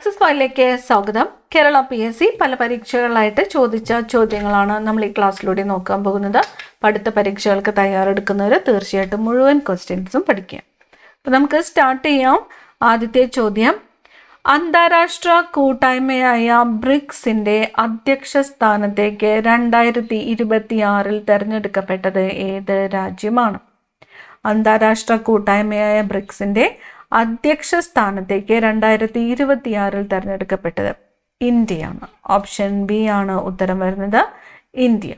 Success ഫയലിലേക്ക് സ്വാഗതം. Kerala PSC പല പരീക്ഷകളിലായിട്ട് ചോദിച്ച ചോദ്യങ്ങളാണ് നമ്മൾ ഈ ക്ലാസ്സിലൂടെ നോക്കാൻ പോകുന്നത്. അടുത്ത പരീക്ഷകൾക്ക് തയ്യാറെടുക്കുന്നവർ തീർച്ചയായിട്ടും മുഴുവൻ ക്വസ്റ്റ്യൻസും പഠിക്കുക. അപ്പോൾ നമുക്ക് സ്റ്റാർട്ട് ചെയ്യാം. ആദ്യത്തെ ചോദ്യം, അന്താരാഷ്ട്ര കൂട്ടായ്മയായ ബ്രിക്സിന്റെ അധ്യക്ഷ സ്ഥാനത്തേക്ക് 2026 തെരഞ്ഞെടുക്കപ്പെട്ടത് ഏത് രാജ്യമാണ്? അന്താരാഷ്ട്ര കൂട്ടായ്മയായ ബ്രിക്സിന്റെ അധ്യക്ഷ സ്ഥാനത്തേക്ക് 2026 തെരഞ്ഞെടുക്കപ്പെട്ടത് ഇന്ത്യയാണ്. ഓപ്ഷൻ ബി ആണ് ഉത്തരം വരുന്നത്, ഇന്ത്യ.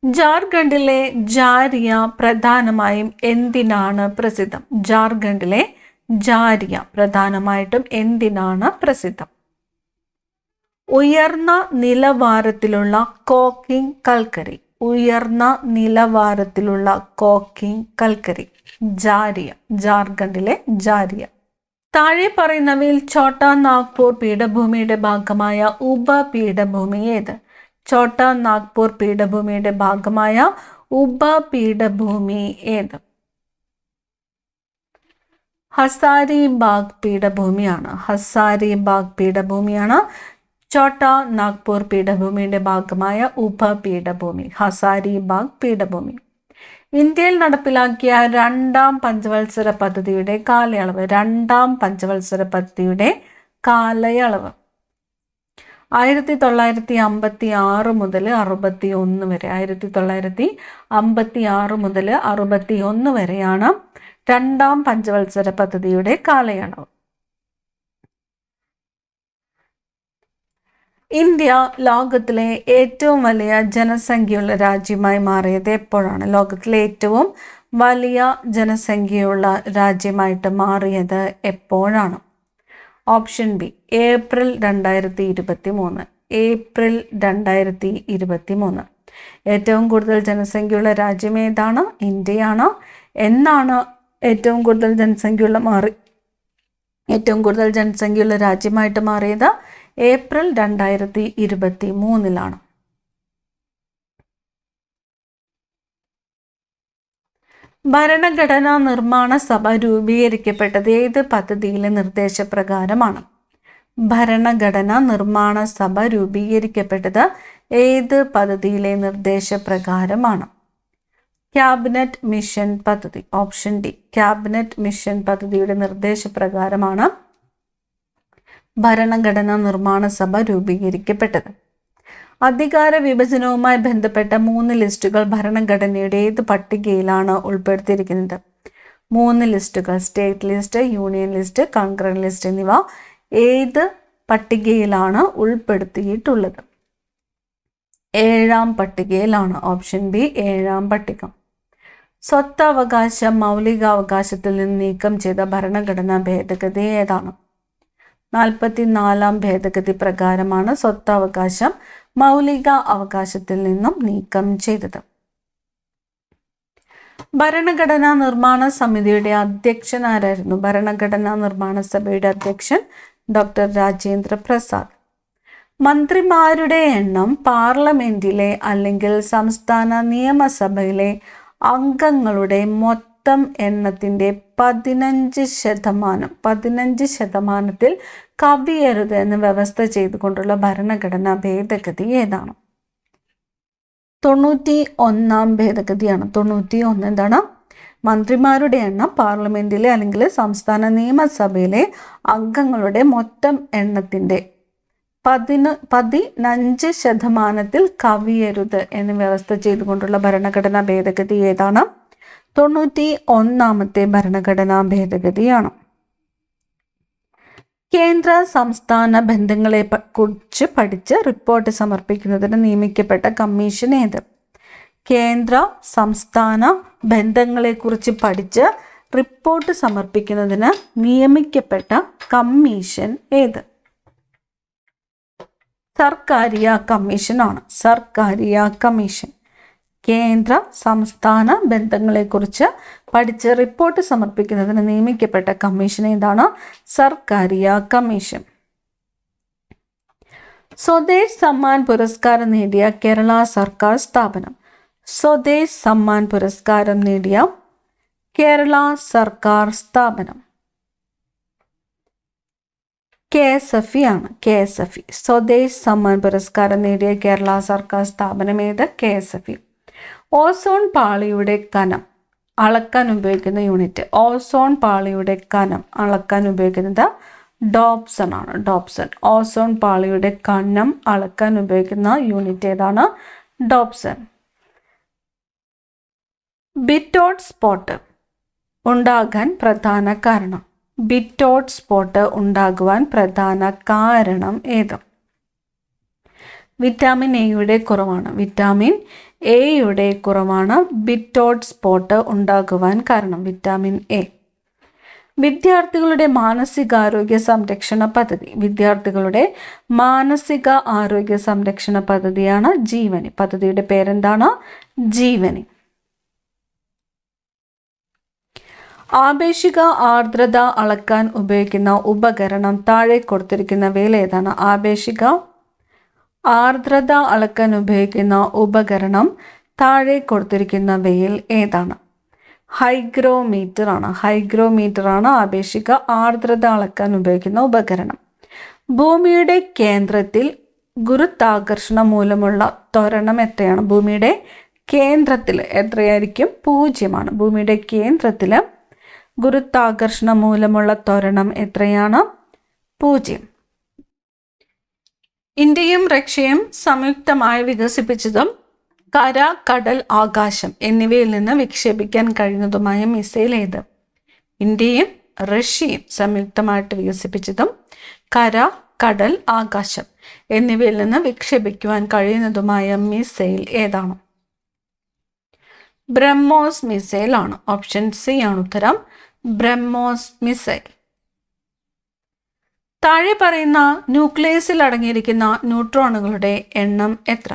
ജാർഖണ്ഡിലെ ജാരിയ പ്രധാനമായും എന്തിനാണ് പ്രസിദ്ധം? ജാർഖണ്ഡിലെ ജാരിയ പ്രധാനമായിട്ടും എന്തിനാണ് പ്രസിദ്ധം? ഉയർന്ന നിലവാരത്തിലുള്ള കോക്കിംഗ് കൽക്കരി. ഉയർന്ന നിലവാരത്തിലുള്ള കോക്കിംഗ് കൽക്കരി. ജാരിയ, ജാർഖണ്ഡിലെ ജാരിയ. താഴെ പറയുന്നവയിൽ ഛോട്ടാ നാഗ്പൂർ പീഠഭൂമിയുടെ ഭാഗമായ ഉപപീഠഭൂമി ഏത്? ഛോട്ടാ നാഗ്പൂർ പീഠഭൂമിയുടെ ഭാഗമായ ഉപപീഠഭൂമി ഏത്? ഹസാരിബാഗ് പീഠഭൂമിയാണ്. ഹസാരിബാഗ് പീഠഭൂമിയാണ് ഛോട്ടാ നാഗ്പൂർ പീഠഭൂമിയുടെ ഭാഗമായ ഉപപീഠഭൂമി, ഹസാരിബാഗ് പീഠഭൂമി. ഇന്ത്യയിൽ നടപ്പിലാക്കിയ രണ്ടാം പഞ്ചവത്സര പദ്ധതിയുടെ കാലയളവ്. രണ്ടാം പഞ്ചവത്സര പദ്ധതിയുടെ കാലയളവ് 1956 മുതൽ 61 വരെ. 1956 മുതൽ 61 വരെയാണ് രണ്ടാം പഞ്ചവത്സര പദ്ധതിയുടെ കാലയളവ്. ഇന്ത്യ ലോകത്തിലെ ഏറ്റവും വലിയ ജനസംഖ്യയുള്ള രാജ്യമായി മാറിയത് എപ്പോഴാണ്? ലോകത്തിലെ ഏറ്റവും വലിയ ജനസംഖ്യയുള്ള രാജ്യമായിട്ട് മാറിയത് എപ്പോഴാണ്? Option B, April 2023. ഏപ്രിൽ 2023. ഏറ്റവും കൂടുതൽ ജനസംഖ്യയുള്ള രാജ്യം ഏതാണ്? ഇന്ത്യയാണ്. എന്നാണ് ഏറ്റവും കൂടുതൽ ജനസംഖ്യയുള്ള രാജ്യമായിട്ട് മാറിയത്? ഏപ്രിൽ 2023. ഭരണഘടനാ നിർമ്മാണ സഭ രൂപീകരിക്കപ്പെട്ടത് ഏത് പദ്ധതിയിലെ നിർദ്ദേശപ്രകാരമാണ്? ഭരണഘടനാ നിർമ്മാണ സഭ രൂപീകരിക്കപ്പെട്ടത് ഏത് പദ്ധതിയിലെ നിർദ്ദേശപ്രകാരമാണ്? ക്യാബിനറ്റ് മിഷൻ പദ്ധതി. ഓപ്ഷൻ ഡി, ക്യാബിനറ്റ് മിഷൻ പദ്ധതിയുടെ നിർദ്ദേശപ്രകാരമാണ് ഭരണഘടനാ നിർമ്മാണ സഭ രൂപീകരിക്കപ്പെട്ടത്. അധികാര വിഭജനവുമായി ബന്ധപ്പെട്ട 3 ലിസ്റ്റുകൾ ഭരണഘടനയുടെ ഏത് പട്ടികയിലാണ് ഉൾപ്പെടുത്തിയിരിക്കുന്നത്? 3 ലിസ്റ്റുകൾ, state list, union list, concurrent list എന്നിവ ഏത് പട്ടികയിലാണ് ഉൾപ്പെടുത്തിയിട്ടുള്ളത്? 7ാം പട്ടികയിലാണ്. ഓപ്ഷൻ ബി, 7ാം പട്ടിക. സ്വത്തവകാശം മൗലികാവകാശത്തിൽ നിന്ന് നീക്കം ചെയ്ത ഭരണഘടനാ ഭേദഗതി ഏതാണ്? 44ാം ഭേദഗതി പ്രകാരമാണ് സ്വത്തവകാശം മൗലിക അവകാശത്തിൽ നിന്നും നീക്കം ചെയ്തത്. ഭരണഘടനാ നിർമ്മാണ സമിതിയുടെ അധ്യക്ഷൻ ആരായിരുന്നു? ഭരണഘടനാ നിർമ്മാണ സഭയുടെ അധ്യക്ഷൻ ഡോക്ടർ രാജേന്ദ്ര പ്രസാദ്. മന്ത്രിമാരുടെ എണ്ണം പാർലമെന്റിലെ അല്ലെങ്കിൽ സംസ്ഥാന നിയമസഭയിലെ അംഗങ്ങളുടെ മൊത്തം എണ്ണത്തിന്റെ 15% കവിയരുത് എന്ന് വ്യവസ്ഥ ചെയ്തുകൊണ്ടുള്ള ഭരണഘടനാ ഭേദഗതി ഏതാണ്? 91ാം ഭേദഗതിയാണ്. 91 എന്താണ്? മന്ത്രിമാരുടെ എണ്ണം പാർലമെന്റിലെ അല്ലെങ്കിൽ സംസ്ഥാന നിയമസഭയിലെ അംഗങ്ങളുടെ മൊത്തം എണ്ണത്തിന്റെ 15% കവിയരുത് എന്ന് വ്യവസ്ഥ ചെയ്തുകൊണ്ടുള്ള ഭരണഘടനാ ഭേദഗതി ഏതാണ്? 91ാമത്തെ ഭരണഘടനാ ഭേദഗതിയാണ്. കേന്ദ്ര സംസ്ഥാന ബന്ധങ്ങളെ കുറിച്ച് പഠിച്ച് റിപ്പോർട്ട് സമർപ്പിക്കുന്നതിന് നിയമിക്കപ്പെട്ട കമ്മീഷൻ ഏത്? കേന്ദ്ര സംസ്ഥാന ബന്ധങ്ങളെക്കുറിച്ച് പഠിച്ച് റിപ്പോർട്ട് സമർപ്പിക്കുന്നതിന് നിയമിക്കപ്പെട്ട കമ്മീഷൻ ഏത്? സർക്കാരിയ കമ്മീഷനാണ്. സർക്കാരിയ കമ്മീഷൻ. കേന്ദ്ര സംസ്ഥാന ബന്ധങ്ങളെക്കുറിച്ച് പഠിച്ച് റിപ്പോർട്ട് സമർപ്പിക്കുന്നതിന് നിയമിക്കപ്പെട്ട കമ്മീഷൻ ഏതാണ്? സർക്കാരിയ കമ്മീഷൻ. സ്വദേശ് സമ്മാൻ പുരസ്കാരം നേടിയ കേരള സർക്കാർ സ്ഥാപനം. സ്വദേശ് സമ്മാൻ പുരസ്കാരം നേടിയ കേരള സർക്കാർ സ്ഥാപനം. KSFE ആണ്. KSFE സ്വദേശ് സമ്മാൻ പുരസ്കാരം നേടിയ കേരള സർക്കാർ സ്ഥാപനം ഏത്? KSFE. ഓസോൺ പാളിയുടെ കനം അളക്കാൻ ഉപയോഗിക്കുന്ന യൂണിറ്റ്. ഓസോൺ പാളിയുടെ കനം അളക്കാൻ ഉപയോഗിക്കുന്നത് ഡോപ്സൺ ആണ്. ഡോപ്സൺ. ഓസോൺ പാളിയുടെ കനം അളക്കാൻ ഉപയോഗിക്കുന്ന യൂണിറ്റ് ഏതാണ്? ഡോപ്സൺ. ബിറ്റോട്ട് സ്പോട്ട് ഉണ്ടാകാൻ പ്രധാന കാരണം. ബിറ്റോട്ട് സ്പോട്ട് ഉണ്ടാകുവാൻ പ്രധാന കാരണം ഏത്? വിറ്റാമിൻ എയുടെ കുറവാണ്. വിറ്റാമിൻ എയുടെ കുറവാണ് ബിറ്റോട്ട് സ്പോട്ട് ഉണ്ടാകുവാൻ കാരണം. Vitamin A. വിദ്യാർത്ഥികളുടെ മാനസികാരോഗ്യ സംരക്ഷണ പദ്ധതി. വിദ്യാർത്ഥികളുടെ മാനസിക ആരോഗ്യ സംരക്ഷണ പദ്ധതിയാണ് ജീവനി. പദ്ധതിയുടെ പേരെന്താണ്? ജീവനി. ആപേക്ഷിക ആർദ്രത അളക്കാൻ ഉപയോഗിക്കുന്ന ഉപകരണം താഴെ കൊടുത്തിരിക്കുന്നവയിൽ ഏതാണ്? ആപേക്ഷിക ആർദ്രത അളക്കാൻ ഉപയോഗിക്കുന്ന ഉപകരണം താഴെ കൊടുത്തിരിക്കുന്നവയിൽ ഏതാണ്? ഹൈഗ്രോമീറ്റർ ആണ്. ഹൈഗ്രോമീറ്റർ ആണ് ആപേക്ഷിക ആർദ്രത അളക്കാൻ ഉപയോഗിക്കുന്ന ഉപകരണം. ഭൂമിയുടെ കേന്ദ്രത്തിൽ ഗുരുത്വാകർഷണം മൂലമുള്ള ത്വരണം എത്രയാണ്? ഭൂമിയുടെ കേന്ദ്രത്തിൽ എത്രയായിരിക്കും? 0 ഭൂമിയുടെ കേന്ദ്രത്തിൽ ഗുരുത്വാകർഷണം മൂലമുള്ള ത്വരണം എത്രയാണ്? 0. ഇന്ത്യയും റഷ്യയും സംയുക്തമായി വികസിപ്പിച്ചതും കര, കടൽ, ആകാശം എന്നിവയിൽ നിന്ന് വിക്ഷേപിക്കാൻ കഴിയുന്നതുമായ മിസൈൽ ഏത്? ഇന്ത്യയും റഷ്യയും സംയുക്തമായിട്ട് വികസിപ്പിച്ചതും കര, കടൽ, ആകാശം എന്നിവയിൽ നിന്ന് വിക്ഷേപിക്കുവാൻ കഴിയുന്നതുമായ മിസൈൽ ഏതാണ്? ബ്രഹ്മോസ് മിസൈൽ ആണ്. ഓപ്ഷൻ സി ആണ് ഉത്തരം. ബ്രഹ്മോസ് മിസൈൽ. താഴെ പറയുന്ന ന്യൂക്ലിയസിൽ അടങ്ങിയിരിക്കുന്ന ന്യൂട്രോണുകളുടെ എണ്ണം എത്ര?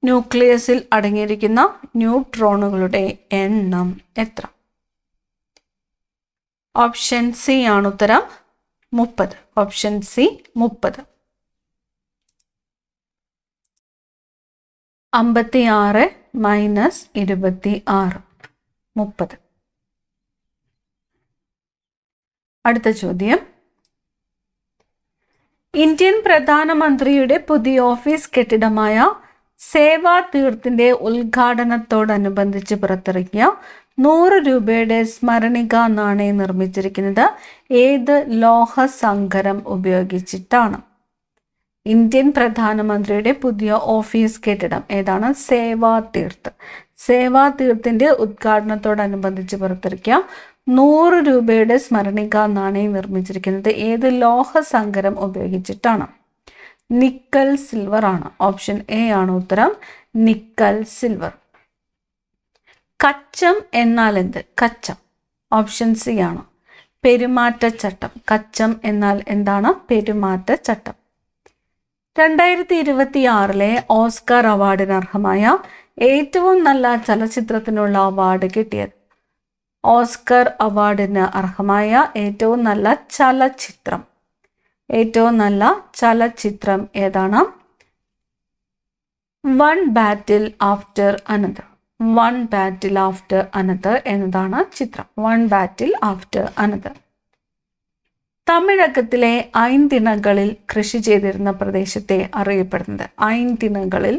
ന്യൂക്ലിയസിൽ അടങ്ങിയിരിക്കുന്ന ന്യൂട്രോണുകളുടെ എണ്ണം എത്ര? ഓപ്ഷൻ സി ആണ് ഉത്തരം. 30. Option C 30. 56 മൈനസ് 26 30. അടുത്ത ചോദ്യം. ഇന്ത്യൻ പ്രധാനമന്ത്രിയുടെ പുതിയ ഓഫീസ് കെട്ടിടമായ സേവാ തീർത്തിന്റെ ഉദ്ഘാടനത്തോടനുബന്ധിച്ച് പുറത്തിറക്കിയ 100 രൂപയുടെ സ്മരണിക നാണയം നിർമ്മിച്ചിരിക്കുന്നത് ഏത് ലോഹസങ്കരം ഉപയോഗിച്ചിട്ടാണ്? ഇന്ത്യൻ പ്രധാനമന്ത്രിയുടെ പുതിയ ഓഫീസ് കെട്ടിടം ഏതാണ്? സേവാ തീർത്ത്. സേവാ തീർത്തിന്റെ ഉദ്ഘാടനത്തോടനുബന്ധിച്ച് പുറത്തിറക്കിയ 100 രൂപയുടെ സ്മരണിക നാണയം നിർമ്മിച്ചിരിക്കുന്നത് ഏത് ലോഹസങ്കരം ഉപയോഗിച്ചിട്ടാണ്? നിക്കൽ സിൽവർ ആണ്. ഓപ്ഷൻ എ ആണ് ഉത്തരം. Nickel silver. കച്ചം എന്നാൽ എന്ത്? കച്ചം. ഓപ്ഷൻ സി ആണ്. പെരുമാറ്റച്ചട്ടം. കച്ചം എന്നാൽ എന്താണ്? പെരുമാറ്റച്ചട്ടം. 2026 ഓസ്കാർ അവാർഡിന് അർഹമായ ഏറ്റവും നല്ല ചലച്ചിത്രത്തിനുള്ള അവാർഡ് കിട്ടിയത്? ഓസ്കർ അവാർഡിന് അർഹമായ ഏറ്റവും നല്ല ചലച്ചിത്രം. ഏറ്റവും നല്ല ചലച്ചിത്രം ഏതാണ്? വൺ ബാറ്റിൽ ആഫ്റ്റർ അനദർ. വൺ ബാറ്റിൽ ആഫ്റ്റർ അനദർ എന്നതാണ് ചിത്രം. വൺ ബാറ്റിൽ ആഫ്റ്റർ അനദർ. തമിഴകത്തിലെ ഐന്തിണകളിൽ കൃഷി ചെയ്തിരുന്ന പ്രദേശത്തെ അറിയപ്പെടുന്നത്? ഐന്തിണകളിൽ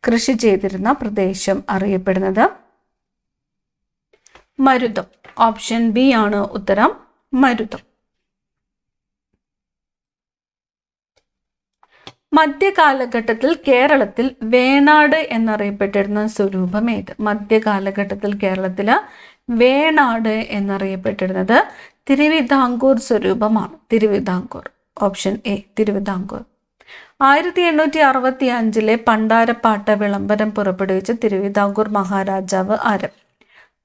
കൃഷി ചെയ്തിരുന്ന പ്രദേശം അറിയപ്പെടുന്നത് മരുതം. ഓപ്ഷൻ ബി ആണ് ഉത്തരം. മരുതം. മധ്യകാലഘട്ടത്തിൽ കേരളത്തിൽ വേണാട് എന്നറിയപ്പെട്ടിരുന്ന സ്വരൂപം ഏത്? മധ്യകാലഘട്ടത്തിൽ കേരളത്തിൽ വേണാട് എന്നറിയപ്പെട്ടിരുന്നത് തിരുവിതാംകൂർ സ്വരൂപമാണ്. തിരുവിതാംകൂർ. Option A Thiruvithamkoor. 1865 പണ്ടാരപ്പാട്ട വിളംബരം പുറപ്പെടുവിച്ച തിരുവിതാംകൂർ മഹാരാജാവ് ആര്?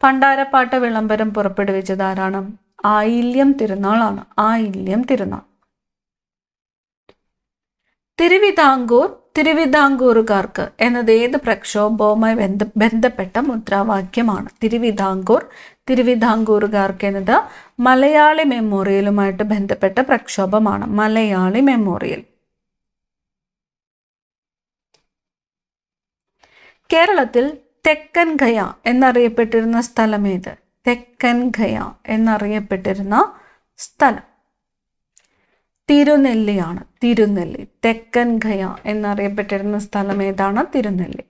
പണ്ടാരപ്പാട്ട വിളംബരം പുറപ്പെടുവിച്ചത് ആരാണ്? ആയില്യം തിരുനാളാണ്. ആയില്യം തിരുനാൾ. തിരുവിതാംകൂറുകാർക്ക് എന്നത് ഏത് പ്രക്ഷോഭവുമായി ബന്ധപ്പെട്ട മുദ്രാവാക്യമാണ്? തിരുവിതാംകൂറുകാർക്ക് എന്നത് മലയാളി മെമ്മോറിയലുമായിട്ട് ബന്ധപ്പെട്ട പ്രക്ഷോഭമാണ്. മലയാളി മെമ്മോറിയൽ. കേരളത്തിൽ തെക്കൻ ഗയ എന്നറിയപ്പെട്ടിരുന്ന സ്ഥലം ഏത്? തെക്കൻ ഗയ എന്നറിയപ്പെട്ടിരുന്ന സ്ഥലം. തിരുനെല്ലിയാണ്. തിരുനെല്ലി. തെക്കൻ ഗയ എന്നറിയപ്പെട്ടിരുന്ന സ്ഥലം ഏതാണ്? തിരുനെല്ലി.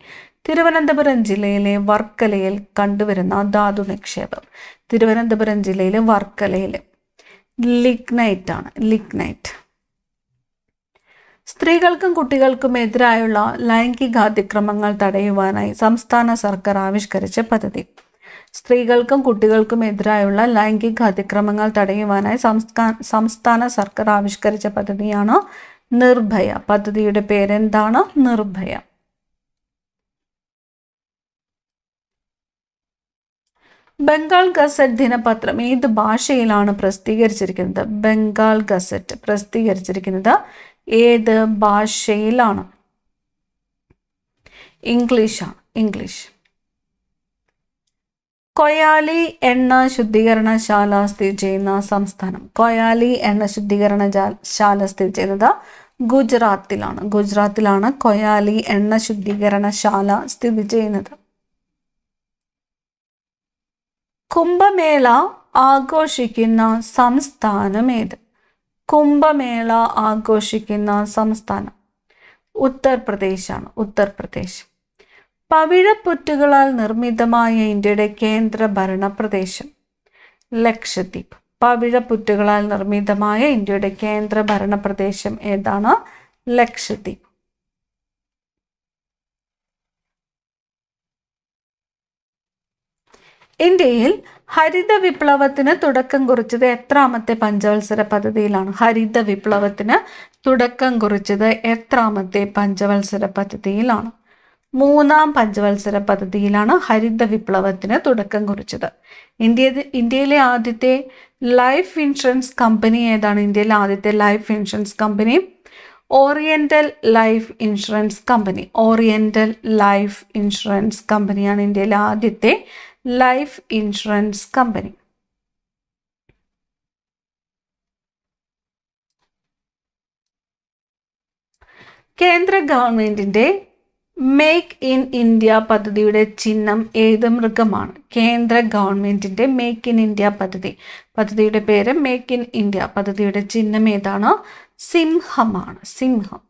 തിരുവനന്തപുരം ജില്ലയിലെ വർക്കലയിൽ കണ്ടുവരുന്ന ധാതു നിക്ഷേപം. തിരുവനന്തപുരം ജില്ലയിലെ വർക്കലയിൽ ലിഗ്നൈറ്റ് ആണ്. ലിഗ്നൈറ്റ്. സ്ത്രീകൾക്കും കുട്ടികൾക്കും എതിരായുള്ള ലൈംഗികാതിക്രമങ്ങൾ തടയുവാനായി സംസ്ഥാന സർക്കാർ ആവിഷ്കരിച്ച പദ്ധതി. സ്ത്രീകൾക്കും കുട്ടികൾക്കും എതിരായുള്ള ലൈംഗിക അതിക്രമങ്ങൾ തടയുവാനായി സംസ്ഥാന സർക്കാർ ആവിഷ്കരിച്ച പദ്ധതിയാണ് നിർഭയ. പദ്ധതിയുടെ പേരെന്താണ്? നിർഭയ. ബംഗാൾ ഗസറ്റ് ദിനപത്രം ഏത് ഭാഷയിലാണ് പ്രസിദ്ധീകരിച്ചിരിക്കുന്നത്? ബംഗാൾ ഗസറ്റ് പ്രസിദ്ധീകരിച്ചിരിക്കുന്നത് ഏത് ഭാഷയിലാണ്? ഇംഗ്ലീഷാണ്. ഇംഗ്ലീഷ്. കൊയാലി എണ്ണ ശുദ്ധീകരണശാല സ്ഥിതി ചെയ്യുന്ന സംസ്ഥാനം. കൊയാലി എണ്ണ ശുദ്ധീകരണശാല സ്ഥിതി ചെയ്യുന്നത് ഗുജറാത്തിലാണ്. ഗുജറാത്തിലാണ് കൊയാലി എണ്ണ ശുദ്ധീകരണശാല സ്ഥിതി ചെയ്യുന്നത്. കുംഭമേള ആഘോഷിക്കുന്ന സംസ്ഥാനം ഏത്? കുംഭമേള ആഘോഷിക്കുന്ന സംസ്ഥാനം ഉത്തർപ്രദേശാണ്. ഉത്തർപ്രദേശ്. പവിഴപ്പുറ്റുകളാൽ നിർമ്മിതമായ ഇന്ത്യയുടെ കേന്ദ്ര ഭരണ പ്രദേശം. ലക്ഷദ്വീപ്. പവിഴപ്പുറ്റുകളാൽ നിർമ്മിതമായ ഇന്ത്യയുടെ കേന്ദ്ര ഭരണ പ്രദേശം ഏതാണ്? ലക്ഷദ്വീപ്. ഇന്ത്യയിൽ ഹരിത വിപ്ലവത്തിന് തുടക്കം കുറിച്ചത് എത്രാമത്തെ പഞ്ചവത്സര പദ്ധതിയിലാണ്? ഹരിത വിപ്ലവത്തിന് തുടക്കം കുറിച്ചത് എത്രാമത്തെ പഞ്ചവത്സര പദ്ധതിയിലാണ്? 3-ാം പഞ്ചവത്സര പദ്ധതിയിലാണ് ഹരിത വിപ്ലവത്തിന് തുടക്കം കുറിച്ചത്. ഇന്ത്യയിലെ ആദ്യത്തെ ലൈഫ് ഇൻഷുറൻസ് കമ്പനി ഏതാണ്? ഇന്ത്യയിലെ ആദ്യത്തെ life insurance company oriental life insurance company. Oriental life insurance കമ്പനിയാണ് ഇന്ത്യയിലെ ആദ്യത്തെ ലൈഫ് ഇൻഷുറൻസ് കമ്പനി. കേന്ദ്ര ഗവൺമെന്റിന്റെ മേക്ക് ഇൻ ഇന്ത്യ പദ്ധതിയുടെ ചിഹ്നം ഏത് മൃഗമാണ്? കേന്ദ്ര ഗവൺമെന്റിന്റെ മേക്ക് ഇൻ ഇന്ത്യ പദ്ധതിയുടെ പേര് മേക്ക് ഇൻ ഇന്ത്യ. പദ്ധതിയുടെ ചിഹ്നം ഏതാണ്? സിംഹമാണ്. സിംഹം.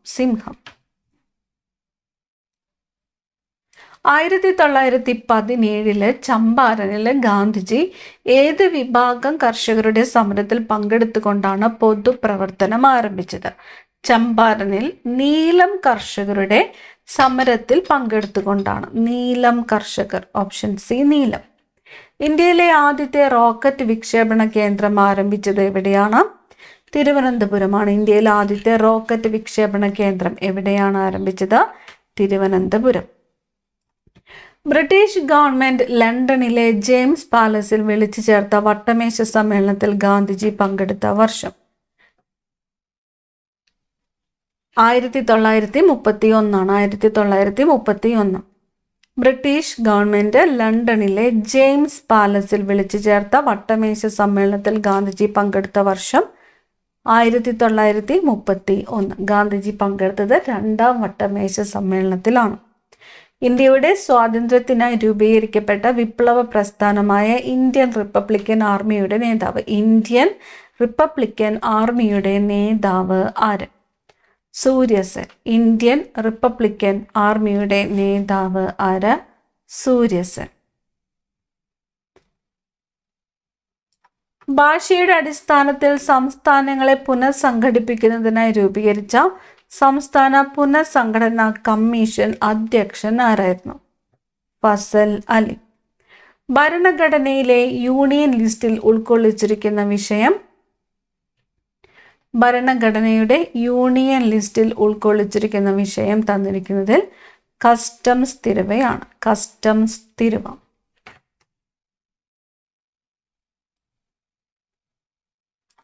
1917 ചമ്പാരനിൽ ഗാന്ധിജി ഏത് വിഭാഗം കർഷകരുടെ സമരത്തിൽ പങ്കെടുത്തുകൊണ്ടാണ് പൊതുപ്രവർത്തനം ആരംഭിച്ചത്? ചമ്പാരനിൽ നീലം കർഷകരുടെ സമരത്തിൽ പങ്കെടുത്തുകൊണ്ടാണ്. നീലം കർഷകർ. ഓപ്ഷൻ സി നീലം. ഇന്ത്യയിലെ ആദ്യത്തെ റോക്കറ്റ് വിക്ഷേപണ കേന്ദ്രം ആരംഭിച്ചത് എവിടെയാണ്? തിരുവനന്തപുരമാണ്. ഇന്ത്യയിലെ ആദ്യത്തെ റോക്കറ്റ് വിക്ഷേപണ കേന്ദ്രം എവിടെയാണ് ആരംഭിച്ചത്? തിരുവനന്തപുരം. ബ്രിട്ടീഷ് ഗവൺമെന്റ് ലണ്ടനിലെ ജെയിംസ് പാലസിൽ വിളിച്ചു ചേർത്ത വട്ടമേശ സമ്മേളനത്തിൽ ഗാന്ധിജി പങ്കെടുത്ത വർഷം? 1931. 1931. ബ്രിട്ടീഷ് ഗവൺമെന്റ് ലണ്ടനിലെ ജെയിംസ് പാലസിൽ വിളിച്ചു ചേർത്ത വട്ടമേശ സമ്മേളനത്തിൽ ഗാന്ധിജി പങ്കെടുത്ത വർഷം? 1931. ഗാന്ധിജി പങ്കെടുത്തത് 2-ാം വട്ടമേശ സമ്മേളനത്തിലാണ്. ഇന്ത്യയുടെ സ്വാതന്ത്ര്യത്തിനായി രൂപീകരിക്കപ്പെട്ട വിപ്ലവ പ്രസ്ഥാനമായ ഇന്ത്യൻ റിപ്പബ്ലിക്കൻ ആർമിയുടെ നേതാവ്. ഇന്ത്യൻ റിപ്പബ്ലിക്കൻ ആർമിയുടെ നേതാവ് ആര്? സൂര്യസെൻ. ഇന്ത്യൻ റിപ്പബ്ലിക്കൻ ആർമിയുടെ നേതാവ് ആര്? സൂര്യസെൻ. ഭാഷയുടെ അടിസ്ഥാനത്തിൽ സംസ്ഥാനങ്ങളെ പുനഃസംഘടിപ്പിക്കുന്നതിനായി രൂപീകരിച്ച സംസ്ഥാന പുനഃസംഘടനാ കമ്മീഷൻ അധ്യക്ഷൻ ആരായിരുന്നു? ഫസൽ അലി. ഭരണഘടനയിലെ യൂണിയൻ ലിസ്റ്റിൽ ഉൾക്കൊള്ളിച്ചിരിക്കുന്ന വിഷയം? ഭരണഘടനയുടെ യൂണിയൻ ലിസ്റ്റിൽ ഉൾക്കൊള്ളിച്ചിരിക്കുന്ന വിഷയം തന്നിരിക്കുന്നതിൽ കസ്റ്റംസ് തീരുവയാണ്. കസ്റ്റംസ് തീരുവ.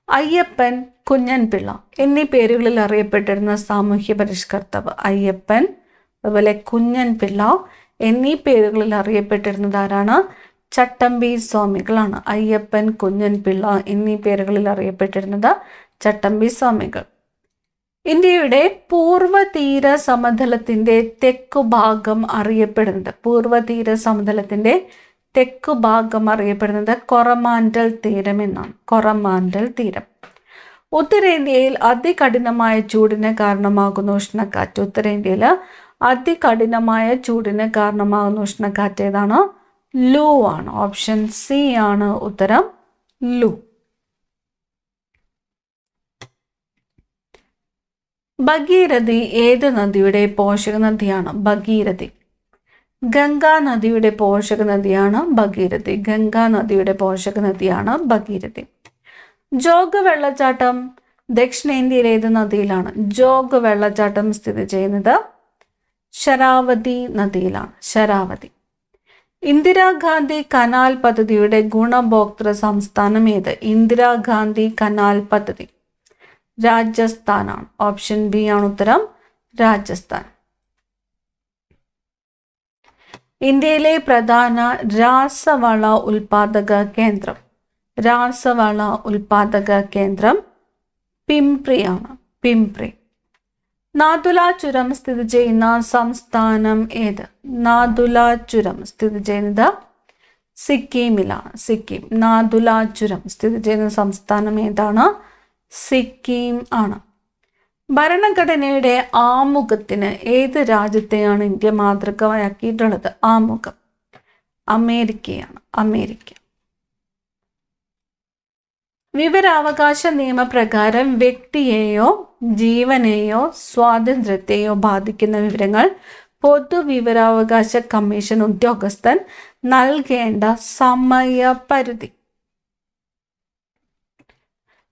അയ്യപ്പൻ, കുഞ്ഞൻപിള്ള എന്നീ പേരുകളിൽ അറിയപ്പെട്ടിരുന്ന സാമൂഹ്യ പരിഷ്കർത്താവ്. അയ്യപ്പൻ, അതുപോലെ കുഞ്ഞൻപിള്ള എന്നീ പേരുകളിൽ അറിയപ്പെട്ടിരുന്നത് ആരാണ്? ചട്ടമ്പി സ്വാമികളാണ്. അയ്യപ്പൻ, കുഞ്ഞൻപിള്ള എന്നീ പേരുകളിൽ അറിയപ്പെട്ടിരുന്നത് ചട്ടമ്പി സ്വാമികൾ. ഇന്ത്യയുടെ പൂർവ്വതീര സമതലത്തിന്റെ തെക്കുഭാഗം അറിയപ്പെടുന്നത്? പൂർവ്വതീര സമതലത്തിന്റെ തെക്കുഭാഗം അറിയപ്പെടുന്നത് കൊറമാൻഡൽ തീരം എന്നാണ്. കൊറമാൻഡൽ തീരം. ഉത്തരേന്ത്യയിൽ അതികഠിനമായ ചൂടിന് കാരണമാകുന്ന ഉഷ്ണക്കാറ്റ്. ഉത്തരേന്ത്യയിൽ അതികഠിനമായ ചൂടിന് കാരണമാകുന്ന ഉഷ്ണക്കാറ്റ് ഏതാണ്? ലൂ ആണ്. ഓപ്ഷൻ സി ആണ് ഉത്തരം, ലൂ. ഭഗീരഥി ഏത് നദിയുടെ പോഷക നദിയാണ്? ഭഗീരഥി ഗംഗാ നദിയുടെ പോഷക നദിയാണ് ഭഗീരഥി. ഗംഗാ നദിയുടെ പോഷക നദിയാണ് ഭഗീരഥി. ജോഗ് വെള്ളച്ചാട്ടം ദക്ഷിണേന്ത്യയിലെ ഏത് നദിയിലാണ്? ജോഗ് വെള്ളച്ചാട്ടം സ്ഥിതി ചെയ്യുന്നത് ശരാവതി നദിയിലാണ്. ശരാവതി. ഇന്ദിരാഗാന്ധി കനാൽ പദ്ധതിയുടെ ഗുണഭോക്തൃ സംസ്ഥാനം ഏത്? ഇന്ദിരാഗാന്ധി കനാൽ പദ്ധതി രാജസ്ഥാനാണ്. ഓപ്ഷൻ ബി ആണ് ഉത്തരം, രാജസ്ഥാൻ. ഇന്ത്യയിലെ പ്രധാന രാസവള ഉൽപാദക കേന്ദ്രം. രാസവള ഉൽപാദക കേന്ദ്രം പിംപ്രിയാണ്. പിംപ്രി. നാഥുല ചുരം സ്ഥിതി ചെയ്യുന്ന സംസ്ഥാനം ഏത്? നാഥുല ചുരം സ്ഥിതി ചെയ്യുന്നത് സിക്കിമിലാണ്. സിക്കിം. നാഥുല ചുരം സ്ഥിതി ചെയ്യുന്ന സംസ്ഥാനം ഏതാണ്? സിക്കിം ആണ്. ഭരണഘടനയുടെ ആമുഖത്തിന് ഏത് രാജ്യത്തെയാണ് ഇന്ത്യ മാതൃകയാക്കിയിട്ടുള്ളത്? ആമുഖം അമേരിക്കയാണ്. അമേരിക്ക. വിവരാവകാശ നിയമപ്രകാരം വ്യക്തിയെയോ ജീവനെയോ സ്വാതന്ത്ര്യത്തെയോ ബാധിക്കുന്ന വിവരങ്ങൾ പൊതുവിവരാവകാശ കമ്മീഷൻ ഉദ്യോഗസ്ഥൻ നൽകേണ്ട സമയപരിധി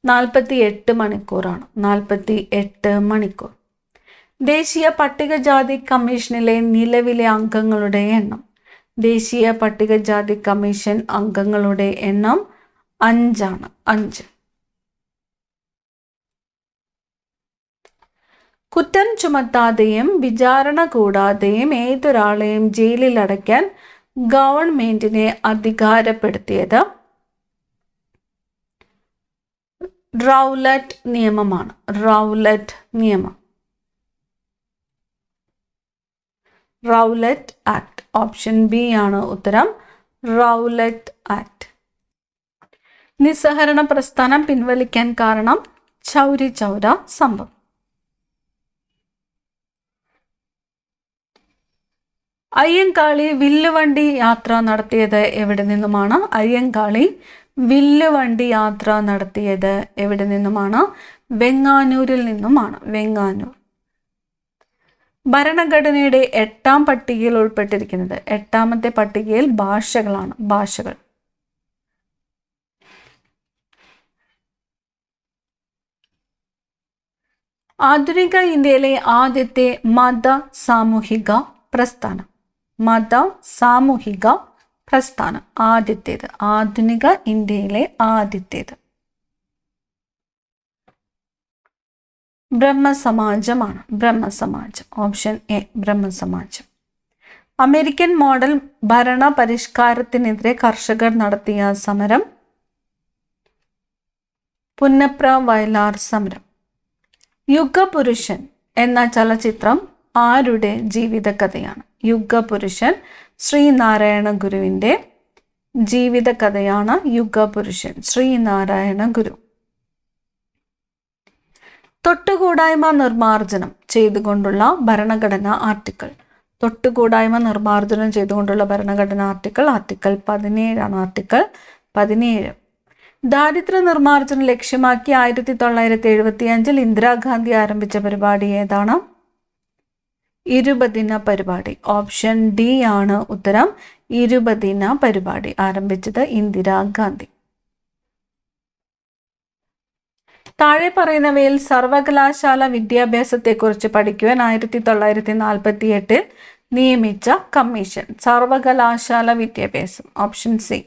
48 മണിക്കൂറാണ്. 48 മണിക്കൂർ. ദേശീയ പട്ടികജാതി കമ്മീഷനിലെ നിലവിലെ അംഗങ്ങളുടെ എണ്ണം. ദേശീയ പട്ടികജാതി കമ്മീഷൻ അംഗങ്ങളുടെ എണ്ണം 5 ആണ്. 5. കുറ്റം ചുമത്താതെയും വിചാരണ കൂടാതെയും ഏതൊരാളെയും ജയിലിൽ അടയ്ക്കാൻ ഗവൺമെന്റിനെ അധികാരപ്പെടുത്തിയത് റൗലറ്റ് നിയമമാണ്. റൗലറ്റ് നിയമം. Rowlatt act. ഓപ്ഷൻ ബി ആണ് ഉത്തരം, റൗലറ്റ് ആക്ട്. നിസ്സഹരണ പ്രസ്ഥാനം പിൻവലിക്കാൻ കാരണം ചൗരി ചൗര സംഭവം. അയ്യങ്കാളി വില്ലുവണ്ടി യാത്ര നടത്തിയത് എവിടെ നിന്നുമാണ്? അയ്യങ്കാളി വില്ലുവണ്ടി യാത്ര നടത്തിയത് എവിടെ നിന്നുമാണ്? വെങ്ങാനൂരിൽ നിന്നുമാണ്. വെങ്ങാനൂർ. ഭരണഘടനയുടെ 8ാം പട്ടികയിൽ ഉൾപ്പെട്ടിരിക്കുന്നത്. 8ാമത്തെ പട്ടികയിൽ ഭാഷകളാണ്. ഭാഷകൾ. ആധുനിക ഇന്ത്യയിലെ ആദ്യത്തെ മത സാമൂഹിക പ്രസ്ഥാനം. മത സാമൂഹിക പ്രസ്ഥാനം ആദ്യത്തേത്. ആധുനിക ഇന്ത്യയിലെ ആദ്യത്തേത് ബ്രഹ്മസമാജമാണ്. Brahmasamajam. Option A Brahmasamajam. American model ഭരണ പരിഷ്കാരത്തിനെതിരെ കർഷകർ നടത്തിയ സമരം പുന്നപ്ര വയലാർ സമരം. യുഗപുരുഷൻ എന്ന ചലച്ചിത്രം ആരുടെ ജീവിതകഥയാണ്? യുഗപുരുഷൻ ശ്രീനാരായണ ഗുരുവിൻ്റെ ജീവിതകഥയാണ് യുഗപുരുഷൻ. ശ്രീനാരായണ ഗുരു. തൊട്ടുകൂടായ്മ നിർമ്മാർജ്ജനം ചെയ്തുകൊണ്ടുള്ള ഭരണഘടന ആർട്ടിക്കിൾ. തൊട്ടുകൂടായ്മ നിർമ്മാർജ്ജനം ചെയ്തുകൊണ്ടുള്ള ഭരണഘടന ആർട്ടിക്കിൾ 17 ആണ്. ആർട്ടിക്കിൾ 17. ദാരിദ്ര്യ നിർമ്മാർജ്ജനം ലക്ഷ്യമാക്കി 1975 ഇന്ദിരാഗാന്ധി ആരംഭിച്ച പരിപാടി ഏതാണ്? 20 ദിന പരിപാടി. ഓപ്ഷൻ ഡി ആണ് ഉത്തരം, 20 ദിന പരിപാടി ആരംഭിച്ചത് ഇന്ദിരാഗാന്ധി. താഴെ പറയുന്നവയിൽ സർവകലാശാല വിദ്യാഭ്യാസത്തെക്കുറിച്ച് പഠിക്കുവാൻ 1948 നിയമിച്ച കമ്മീഷൻ. സർവകലാശാല വിദ്യാഭ്യാസം. Option C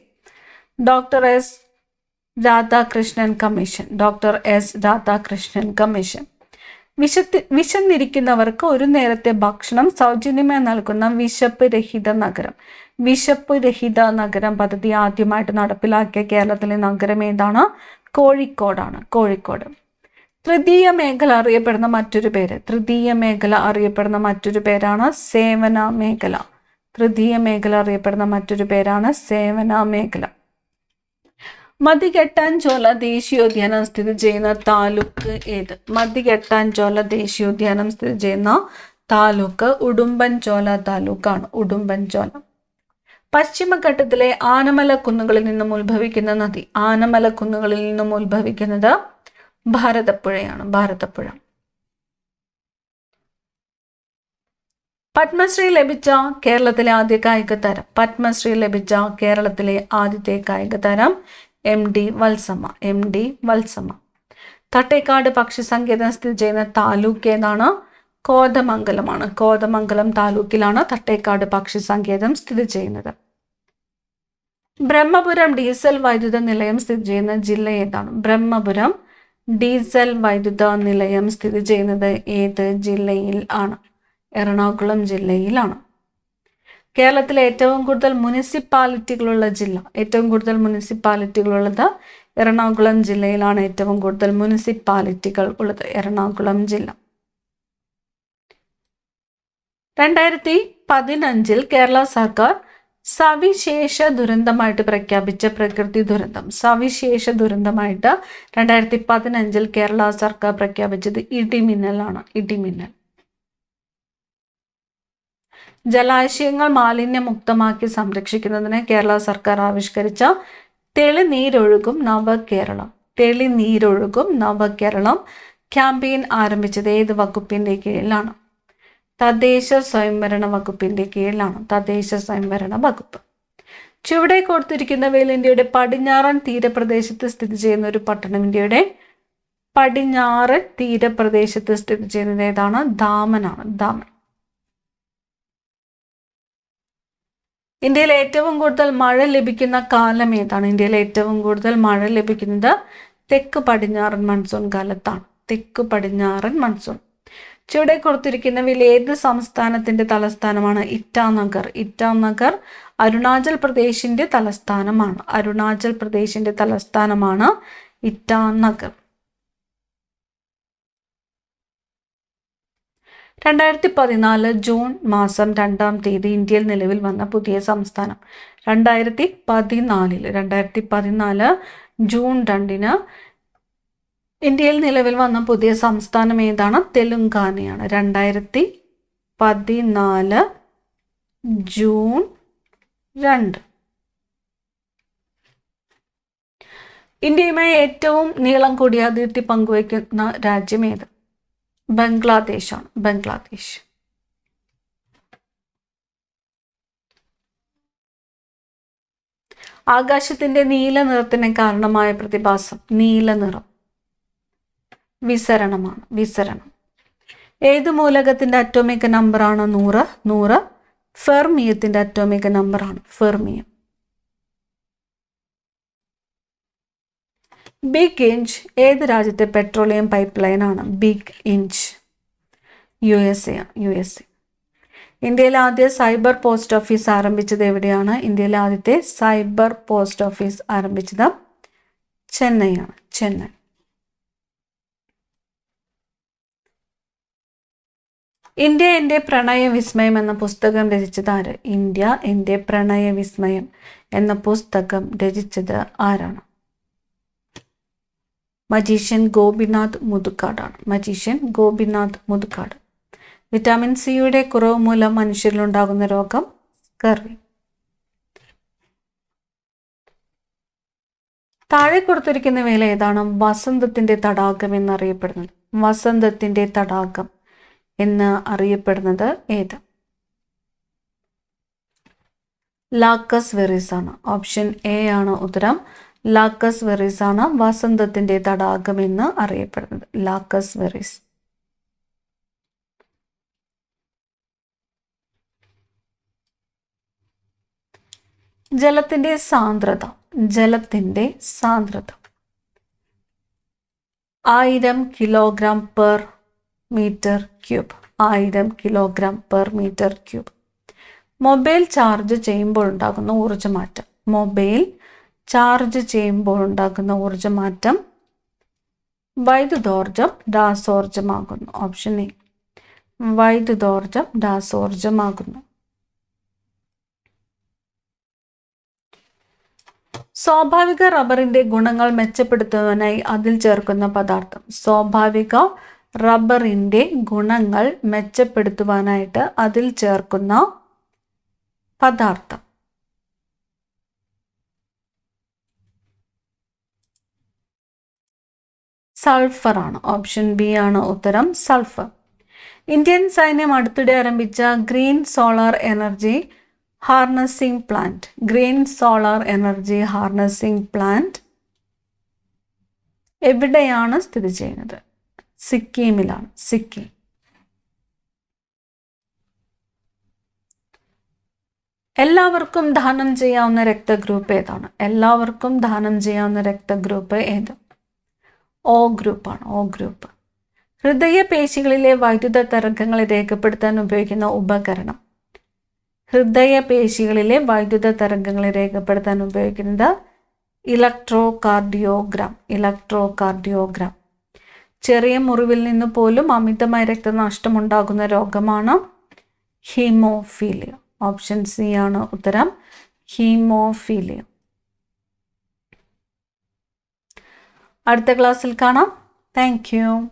doctor S Radhakrishnan commission. Doctor S Radhakrishnan commission. വിശന്നിരിക്കുന്നവർക്ക് ഒരു നേരത്തെ ഭക്ഷണം സൗജന്യമായി നൽകുന്ന വിശപ്പ് രഹിത നഗരം. വിശപ്പ് രഹിത നഗരം പദ്ധതി ആദ്യമായിട്ട് നടപ്പിലാക്കിയ കേരളത്തിലെ നഗരം ഏതാണ്? കോഴിക്കോടാണ്. കോഴിക്കോട്. തൃതീയ മേഖല അറിയപ്പെടുന്ന മറ്റൊരു പേര്. തൃതീയ മേഖല അറിയപ്പെടുന്ന മറ്റൊരു പേരാണ് സേവന മേഖല. തൃതീയ മേഖല അറിയപ്പെടുന്ന മറ്റൊരു പേരാണ് സേവന മേഖല. മതികെട്ടാൻചോല ദേശീയോദ്യാനം സ്ഥിതി ചെയ്യുന്ന താലൂക്ക് ഏത്? മതികെട്ടാൻചോല ദേശീയോദ്യാനം സ്ഥിതി ചെയ്യുന്ന താലൂക്ക് ഉടുമ്പൻചോല താലൂക്കാണ്. ഉടുമ്പൻചോല. പശ്ചിമഘട്ടത്തിലെ ആനമല കുന്നുകളിൽ നിന്നും ഉത്ഭവിക്കുന്ന നദി. ആനമല കുന്നുകളിൽ നിന്നും ഉത്ഭവിക്കുന്നത് ഭാരതപ്പുഴയാണ്. ഭാരതപ്പുഴ. പത്മശ്രീ ലഭിച്ച കേരളത്തിലെ ആദ്യ കായിക താരം. പത്മശ്രീ ലഭിച്ച കേരളത്തിലെ ആദ്യത്തെ കായിക താരം MD വത്സമ്മ. MD വത്സമ്മ. തട്ടേക്കാട് പക്ഷി സങ്കേതം സ്ഥിതി ചെയ്യുന്ന താലൂക്ക് ഏതാണ്? കോതമംഗലമാണ്. കോതമംഗലം താലൂക്കിലാണ് തട്ടേക്കാട് പക്ഷി സങ്കേതം സ്ഥിതി ചെയ്യുന്നത്. ബ്രഹ്മപുരം ഡീസൽ വൈദ്യുത നിലയം സ്ഥിതി ചെയ്യുന്ന ജില്ല ഏതാണ്? ബ്രഹ്മപുരം ഡീസൽ വൈദ്യുത നിലയം സ്ഥിതി ചെയ്യുന്നത് ഏത് ജില്ലയിൽ ആണ്? എറണാകുളം ജില്ലയിലാണ്. കേരളത്തിലെ ഏറ്റവും കൂടുതൽ മുനിസിപ്പാലിറ്റികളുള്ള ജില്ല. ഏറ്റവും കൂടുതൽ മുനിസിപ്പാലിറ്റികളുള്ളത് എറണാകുളം ജില്ലയിലാണ്. ഏറ്റവും കൂടുതൽ മുനിസിപ്പാലിറ്റികൾ ഉള്ളത് എറണാകുളം ജില്ല. 2015 കേരള സർക്കാർ സവിശേഷ ദുരന്തമായിട്ട് പ്രഖ്യാപിച്ച പ്രകൃതി ദുരന്തം. സവിശേഷ ദുരന്തമായിട്ട് 2015 കേരള സർക്കാർ പ്രഖ്യാപിച്ചത് ഇടിമിന്നലാണ്. ഇടിമിന്നൽ. ജലാശയങ്ങൾ മാലിന്യമുക്തമാക്കി സംരക്ഷിക്കുന്നതിന് കേരള സർക്കാർ ആവിഷ്കരിച്ച തെളിനീരൊഴുകും നവകേരളം. തെളിനീരൊഴുകും നവകേരളം ക്യാമ്പയിൻ ആരംഭിച്ചത് ഏത് വകുപ്പിന്റെ കീഴിലാണ്? തദ്ദേശ സ്വയംഭരണ വകുപ്പിന്റെ കീഴിലാണ്. തദ്ദേശ സ്വയംഭരണ വകുപ്പ്. ചുവടെ കൊടുത്തിരിക്കുന്നവയിൽ ഇന്ത്യയുടെ പടിഞ്ഞാറൻ തീരപ്രദേശത്ത് സ്ഥിതി ചെയ്യുന്ന ഒരു പട്ടണം. ഇന്ത്യയുടെ പടിഞ്ഞാറൻ തീരപ്രദേശത്ത് സ്ഥിതി ചെയ്യുന്നത് ഏതാണ്? ദാമനാണ്. ദാമൻ. ഇന്ത്യയിൽ ഏറ്റവും കൂടുതൽ മഴ ലഭിക്കുന്ന കാലം ഏതാണ്? ഇന്ത്യയിൽ ഏറ്റവും കൂടുതൽ മഴ ലഭിക്കുന്നത് തെക്ക് പടിഞ്ഞാറൻ മൺസൂൺ കാലത്താണ്. തെക്ക് പടിഞ്ഞാറൻ മൺസൂൺ. ചുവടെ കൊടുത്തിരിക്കുന്നവയിൽ ഏത് സംസ്ഥാനത്തിന്റെ തലസ്ഥാനമാണ്? ഇറ്റാനഗർ. ഇറ്റാനഗർ അരുണാചൽ പ്രദേശിന്റെ തലസ്ഥാനമാണ്. അരുണാചൽ പ്രദേശിന്റെ തലസ്ഥാനമാണ് ഇറ്റാനഗർ. 2014 ജൂൺ മാസം 2-ാം തീയതി ഇന്ത്യയിൽ നിലവിൽ വന്ന പുതിയ സംസ്ഥാനം. 2014 ജൂൺ 2-ന് ഇന്ത്യയിൽ നിലവിൽ വന്ന പുതിയ സംസ്ഥാനം ഏതാണ്? തെലുങ്കാനയാണ്. 2014 ജൂൺ 2. ഇന്ത്യയുമായി ഏറ്റവും നീളം കൂടിയ അതിർത്തി പങ്കുവയ്ക്കുന്ന രാജ്യം ഏത്? ബംഗ്ലാദേശാണ്. ബംഗ്ലാദേശ്. ആകാശത്തിന്റെ നീല നിറത്തിന് കാരണമായ പ്രതിഭാസം. നീല നിറം വിസരണമാണ്. വിസരണം. ഏത് മൂലകത്തിന്റെ അറ്റോമിക് നമ്പറാണ്? 100. 100 ഫെർമിയത്തിന്റെ അറ്റോമിക് നമ്പറാണ്. ഫെർമിയം. ബിഗ് ഇഞ്ച് ഏത് രാജ്യത്തെ പെട്രോളിയം പൈപ്പ് ലൈൻ ആണ്? Big inch USA. ഇന്ത്യയിലെ ആദ്യ സൈബർ പോസ്റ്റ് ഓഫീസ് ആരംഭിച്ചത് എവിടെയാണ്? ഇന്ത്യയിലെ ആദ്യത്തെ സൈബർ പോസ്റ്റ് ഓഫീസ് ആരംഭിച്ചത് ചെന്നൈയാണ്. ചെന്നൈ. ഇന്ത്യ എൻ്റെ പ്രണയ വിസ്മയം എന്ന പുസ്തകം രചിച്ചത് ആര്? ഇന്ത്യ എൻ്റെ പ്രണയ വിസ്മയം എന്ന പുസ്തകം രചിച്ചത് ആരാണ്? മജീഷ്യൻ ഗോപിനാഥ് മുതുകാടാണ്. മജീഷ്യൻ ഗോപിനാഥ് മുതുകാട്. വിറ്റാമിൻ സിയുടെ കുറവ് മൂലം മനുഷ്യരിലുണ്ടാകുന്ന രോഗം സ്കർവി. താഴെ കൊടുത്തിരിക്കുന്നവയിൽ ഏതാണ് വസന്തത്തിന്റെ തടാകം എന്നറിയപ്പെടുന്നത്? വസന്തത്തിന്റെ തടാകം എന്ന് അറിയപ്പെടുന്നത് ഏത്? ലാക്കസ് വെറീസ് ആണ്. ഓപ്ഷൻ എ ആണ് ഉത്തരം. ലാക്കസ് വെറീസ് ആണ് വസന്തത്തിന്റെ തടാകം എന്ന് അറിയപ്പെടുന്നത്. ലാക്കസ് വെറീസ്. ജലത്തിന്റെ സാന്ദ്രത. ജലത്തിന്റെ സാന്ദ്രത 1000 kg/m³. 1000 kg/m³. മൊബൈൽ ചാർജ് ചെയ്യുമ്പോൾ ഉണ്ടാകുന്ന ഊർജ്ജമാറ്റം. മൊബൈൽ ചാർജ് ചെയ്യുമ്പോൾ ഉണ്ടാകുന്ന ഊർജ്ജമാറ്റം വൈദ്യുതോർജ്ജം രാസോർജ്ജമാകുന്നു. Option A. വൈദ്യുതോർജ്ജം രാസോർജ്ജമാകുന്നു. സ്വാഭാവിക റബ്ബറിന്റെ ഗുണങ്ങൾ മെച്ചപ്പെടുത്തുവാനായി അതിൽ ചേർക്കുന്ന പദാർത്ഥം. സ്വാഭാവിക റബ്ബറിന്റെ ഗുണങ്ങൾ മെച്ചപ്പെടുത്തുവാനായിട്ട് അതിൽ ചേർക്കുന്ന പദാർത്ഥം. സൾഫർ ആണ്. ഓപ്ഷൻ ബി ആണ് ഉത്തരം, സൾഫർ. ഇന്ത്യൻ സൈന്യം അടുത്തിടെ ആരംഭിച്ച green solar energy harnessing plant. Green solar energy harnessing plant എവിടെയാണ് സ്ഥിതി ചെയ്യുന്നത്? സിക്കിമിലാണ്. സിക്കിം. എല്ലാവർക്കും ദാനം ചെയ്യാവുന്ന രക്തഗ്രൂപ്പ് ഏതാണ്? എല്ലാവർക്കും ദാനം ചെയ്യാവുന്ന രക്തഗ്രൂപ്പ് ഏത്? O ഗ്രൂപ്പാണ്. O group. ഹൃദയപേശികളിലെ വൈദ്യുത തരംഗങ്ങളെ രേഖപ്പെടുത്താൻ ഉപയോഗിക്കുന്ന ഉപകരണം. ഹൃദയപേശികളിലെ വൈദ്യുത തരംഗങ്ങളെ രേഖപ്പെടുത്താൻ ഉപയോഗിക്കുന്നത് ഇലക്ട്രോകാർഡിയോഗ്രാം. ഇലക്ട്രോകാർഡിയോഗ്രാം. ചെറിയ മുറിവിൽ നിന്ന് പോലും അമിതമായ രക്തനഷ്ടമുണ്ടാകുന്ന രോഗമാണ് ഹീമോഫീലിയ. ഓപ്ഷൻ സി ആണ് ഉത്തരം, ഹീമോഫീലിയ. അടുത്ത ക്ലാസ്സിൽ കാണാം. Thank you.